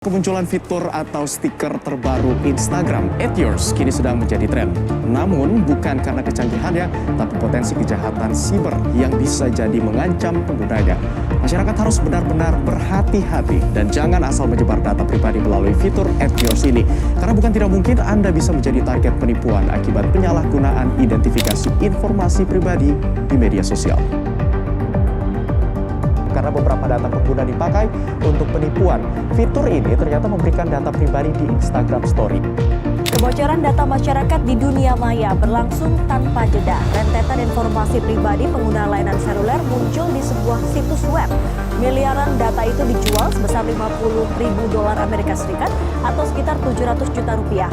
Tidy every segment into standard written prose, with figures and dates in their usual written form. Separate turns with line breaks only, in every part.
Kemunculan fitur atau stiker terbaru Instagram @yours kini sedang menjadi tren. Namun bukan karena kecanggihannya, tapi potensi kejahatan siber yang bisa jadi mengancam penggunanya. Masyarakat harus benar-benar berhati-hati dan jangan asal menyebar data pribadi melalui fitur @yours ini. Karena bukan tidak mungkin Anda bisa menjadi target penipuan akibat penyalahgunaan identifikasi informasi pribadi di media sosial. Karena beberapa data pengguna dipakai untuk penipuan. Fitur ini ternyata memberikan data pribadi di Instagram Story.
Kebocoran data masyarakat di dunia maya berlangsung tanpa jeda. Rentetan informasi pribadi pengguna layanan seluler muncul di sebuah situs web. Miliaran data itu dijual sebesar $50.000 Amerika Serikat atau sekitar 700 juta rupiah.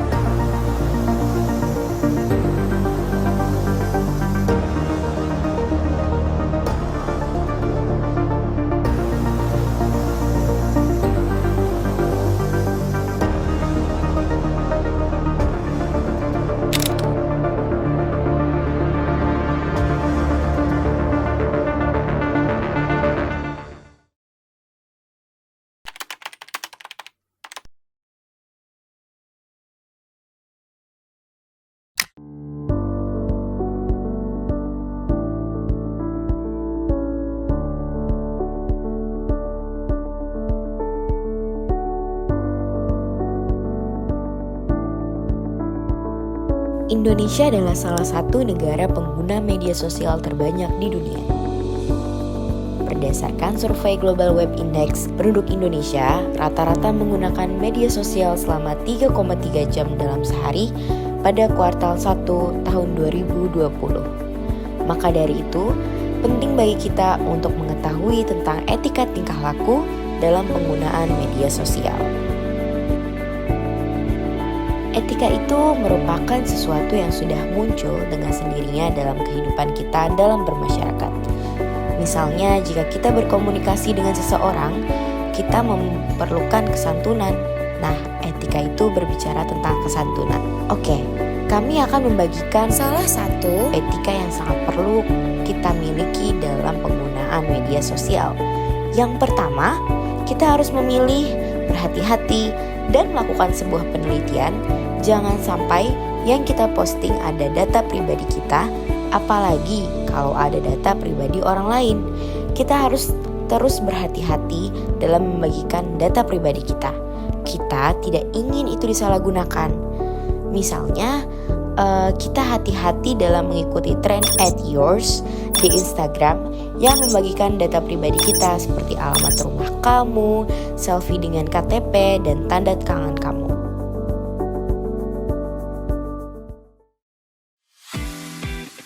Indonesia adalah salah satu negara pengguna media sosial terbanyak di dunia. Berdasarkan survei Global Web Index, penduduk Indonesia rata-rata menggunakan media sosial selama 3,3 jam dalam sehari pada kuartal 1 tahun 2020. Maka dari itu, penting bagi kita untuk mengetahui tentang etika tingkah laku dalam penggunaan media sosial. Etika itu merupakan sesuatu yang sudah muncul dengan sendirinya dalam kehidupan kita dalam bermasyarakat. Misalnya, jika kita berkomunikasi dengan seseorang, kita memerlukan kesantunan. Nah, etika itu berbicara tentang kesantunan. Oke, kami akan membagikan salah satu etika yang sangat perlu kita miliki dalam penggunaan media sosial. Yang pertama, kita harus memilih, berhati-hati, dan melakukan sebuah penelitian. Jangan sampai yang kita posting ada data pribadi kita, apalagi kalau ada data pribadi orang lain. Kita harus terus berhati-hati dalam membagikan data pribadi kita. Kita tidak ingin itu disalahgunakan. Misalnya, kita hati-hati dalam mengikuti tren @yours di Instagram yang membagikan data pribadi kita seperti alamat rumah kamu, selfie dengan KTP, dan tanda tangan kamu.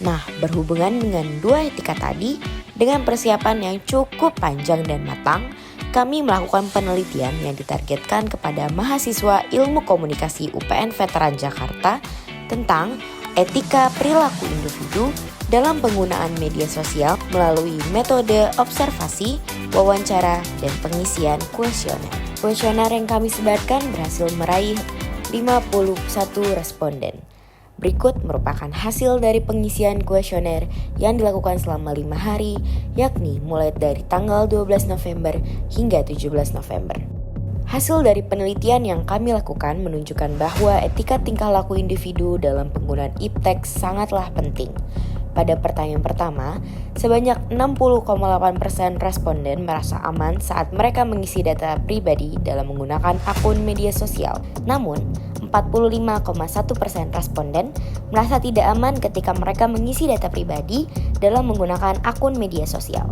Nah, berhubungan dengan dua etika tadi, dengan persiapan yang cukup panjang dan matang, kami melakukan penelitian yang ditargetkan kepada mahasiswa Ilmu Komunikasi UPN Veteran Jakarta tentang etika perilaku individu dalam penggunaan media sosial melalui metode observasi, wawancara, dan pengisian kuesioner. Kuesioner yang kami sebarkan berhasil meraih 51 responden. Berikut merupakan hasil dari pengisian kuesioner yang dilakukan selama 5 hari, yakni mulai dari tanggal 12 November hingga 17 November. Hasil dari penelitian yang kami lakukan menunjukkan bahwa etika tingkah laku individu dalam penggunaan iptek sangatlah penting. Pada pertanyaan pertama, sebanyak 60,8% responden merasa aman saat mereka mengisi data pribadi dalam menggunakan akun media sosial. Namun, 45,1% responden merasa tidak aman ketika mereka mengisi data pribadi dalam menggunakan akun media sosial.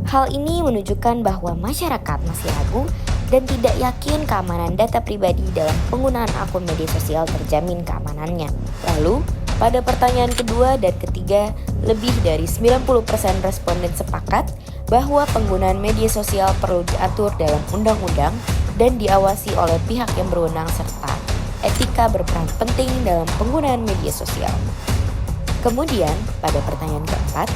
Hal ini menunjukkan bahwa masyarakat masih ragu dan tidak yakin keamanan data pribadi dalam penggunaan akun media sosial terjamin keamanannya. Lalu, pada pertanyaan kedua dan ketiga, lebih dari 90% responden sepakat bahwa penggunaan media sosial perlu diatur dalam undang-undang dan diawasi oleh pihak yang berwenang serta etika berperan penting dalam penggunaan media sosial. Kemudian, pada pertanyaan keempat,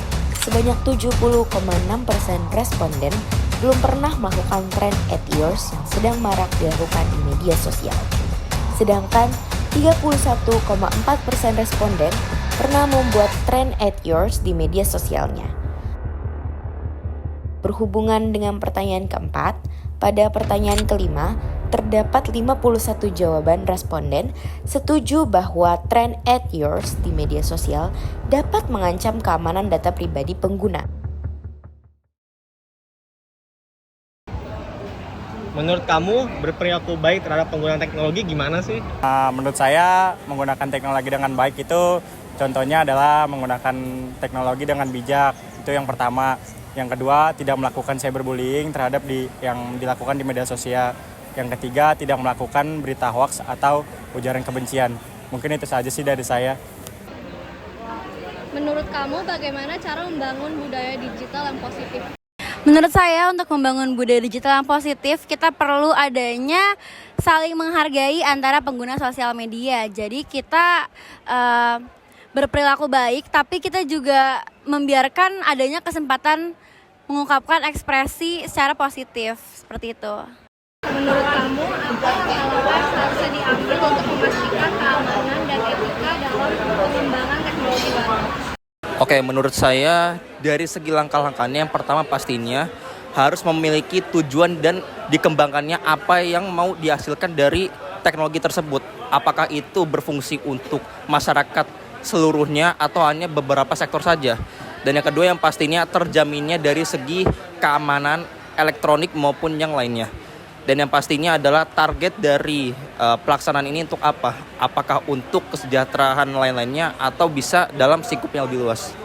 sebanyak 70,6% responden belum pernah melakukan tren @yours yang sedang marak dilakukan di media sosial. Sedangkan 31,4% responden pernah membuat tren @yours di media sosialnya. Berhubungan dengan pertanyaan keempat, Pada pertanyaan kelima, terdapat 51 jawaban responden setuju bahwa tren at yours di media sosial dapat mengancam keamanan data pribadi pengguna.
Menurut kamu, berperilaku baik terhadap penggunaan teknologi gimana sih?
Menurut saya menggunakan teknologi dengan baik itu contohnya adalah menggunakan teknologi dengan bijak. Itu yang pertama. Yang kedua, tidak melakukan cyberbullying terhadap yang dilakukan di media sosial. Yang ketiga, tidak melakukan berita hoax atau ujaran kebencian. Mungkin itu saja sih dari saya.
Menurut kamu bagaimana cara membangun budaya digital yang positif?
Menurut saya untuk membangun budaya digital yang positif, kita perlu adanya saling menghargai antara pengguna sosial media. Jadi kita berperilaku baik, tapi kita juga membiarkan adanya kesempatan mengungkapkan ekspresi secara positif, seperti itu.
Menurut kamu, apa langkah seharusnya diambil untuk memastikan keamanan dan etika dalam pengembangan teknologi baru?
Oke, menurut saya dari segi langkah-langkahnya yang pertama pastinya harus memiliki tujuan dan dikembangkannya apa yang mau dihasilkan dari teknologi tersebut. Apakah itu berfungsi untuk masyarakat seluruhnya atau hanya beberapa sektor saja. Dan yang kedua yang pastinya terjaminnya dari segi keamanan elektronik maupun yang lainnya. Dan yang pastinya adalah target dari pelaksanaan ini untuk apa? Apakah untuk kesejahteraan lain-lainnya atau bisa dalam lingkup yang lebih luas?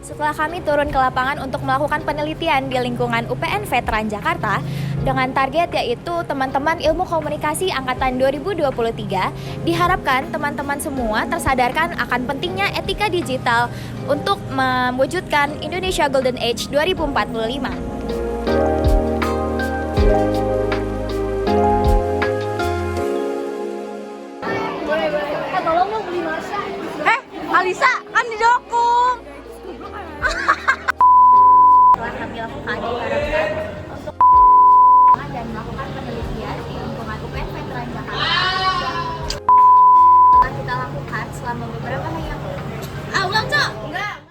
Setelah kami turun ke lapangan untuk melakukan penelitian di lingkungan UPN Veteran Jakarta dengan target yaitu teman-teman ilmu komunikasi angkatan 2023, diharapkan teman-teman semua tersadarkan akan pentingnya etika digital untuk mewujudkan Indonesia Golden Age 2045.
Alisa, kan didukung.
Setelah kami lakukan diharapkan untuk dan melakukan penelitian di lingkungan UPN Veteran Jakarta